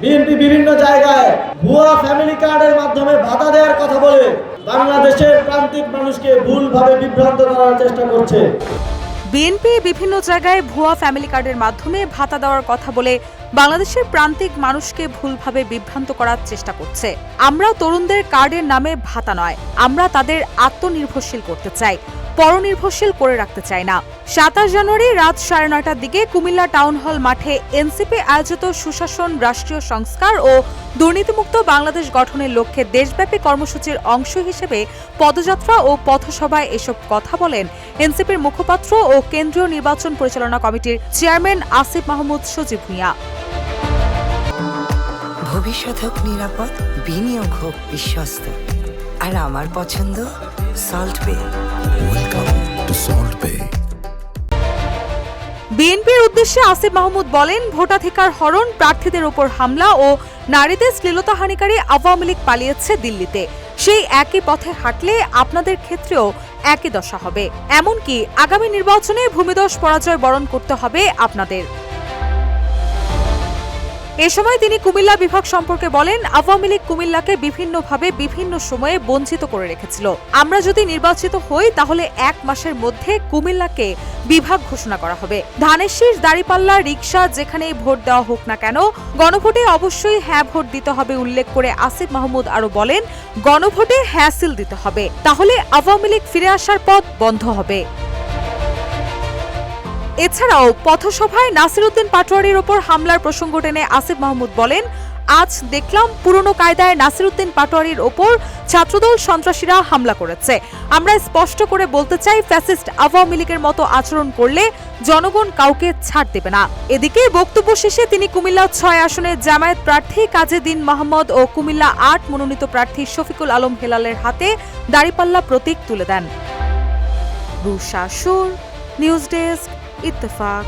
BNP বিভিন্ন জায়গায় ভুয়া ফ্যামিলি কার্ডের মাধ্যমে ভাতা দেওয়ার কথা বলে বাংলাদেশের প্রান্তিক মানুষকে ভুলভাবে বিভ্রান্ত করার চেষ্টা করছে। বিএনপি বিভিন্ন জায়গায় ভুয়া ফ্যামিলি কার্ডের মাধ্যমে ভাতা দেওয়ার কথা বলে বাংলাদেশের প্রান্তিক মানুষকে ভুলভাবে বিভ্রান্ত করার চেষ্টা করছে। আমরা তরুণদের কার্ডের নামে ভাতা নয়, আমরা তাদের আত্মনির্ভরশীল করতে চাই, পরনির্ভরশীল করে রাখতে চাই না। 27 জানুয়ারি রাত 9:30টার দিকে কুমিল্লা টাউন হল মাঠে এনসিপি আয়োজিত সুশাসন, রাষ্ট্রীয় সংস্কার ও দুর্নীতিমুক্ত বাংলাদেশ গঠনের লক্ষ্যে দেশব্যাপী কর্মসূচির অংশ হিসেবে পদযাত্রা ও পথসভায় এসব কথা বলেন এনসিপির মুখপাত্র ও কেন্দ্রীয় নির্বাচন পরিচালনা কমিটির চেয়ারম্যান আসিফ মাহমুদ সজীব ভুঁইয়া। ভবিষ্যৎ হোক নিরাপদ, বিনিয়োগ হোক বিশ্বস্ত, আর আমার পছন্দ সল্ট বে। ওয়েলকাম টু সল্ট বে। বিএনপির উদ্দেশ্যে আসিফ মাহমুদ বলেন, ভোটাধিকার হরণ, প্রার্থীদের উপর হামলা ও নারীদের শ্লীলতাহানিকারী আওয়ামী লীগ পালিয়েছে দিল্লিতে। সেই একই পথে হাঁটলে আপনাদের ক্ষেত্রেও একই দশা হবে। এমনকি আগামী নির্বাচনে ভূমিধস পরাজয় বরণ করতে হবে আপনাদের। এ সময় তিনি কুমিল্লা বিভাগ সম্পর্কে বলেন, আওয়ামী লীগ কুমিল্লাকে বিভিন্নভাবে বিভিন্ন সময়ে বঞ্চিত করে রেখেছিল। আমরা যদি নির্বাচিত হই তাহলে 1 মাসের মধ্যে কুমিল্লাকে বিভাগ ঘোষণা করা হবে। ধানের শীষ, দাঁড়িপাল্লা, রিকশা যেখানেই ভোট দেওয়া হোক না কেন, গণভোটে অবশ্যই হ্যাঁ ভোট দিতে হবে উল্লেখ করে আসিফ মাহমুদ আরো বলেন, গণভোটে হ্যাঁ সিল দিতে হবে, তাহলে আওয়ামী লীগ ফিরে আসার পথ বন্ধ হবে। এছাড়াও পথসভায় নাসিরউদ্দিন পাটোয়ারীর ওপর হামলার প্রসঙ্গ টেনে আসিফ মাহমুদ বলেন, আজ দেখলাম পুরনো কায়দায় নাসিরউদ্দিন পাটোয়ারীর ওপর ছাত্রদল সন্ত্রাসীরা হামলা করেছে। আমরা স্পষ্ট করে বলতে চাই, ফ্যাসিস্ট আওয়ামী লীগের মতো আচরণ করলে জনগণ কাউকে ছাড় দেবে না। এদিকে বক্তব্য শেষে তিনি কুমিল্লা 6 আসনে জামায়াত প্রার্থী কাজেদ্দিন মাহমুদ ও কুমিল্লা 8 মনোনীত প্রার্থী শফিকুল আলম হেলালের হাতে দাঁড়িপাল্লা প্রতীক তুলে দেন। রুশা সুর, নিউজ ডেস্ক, ইত্তেফাক।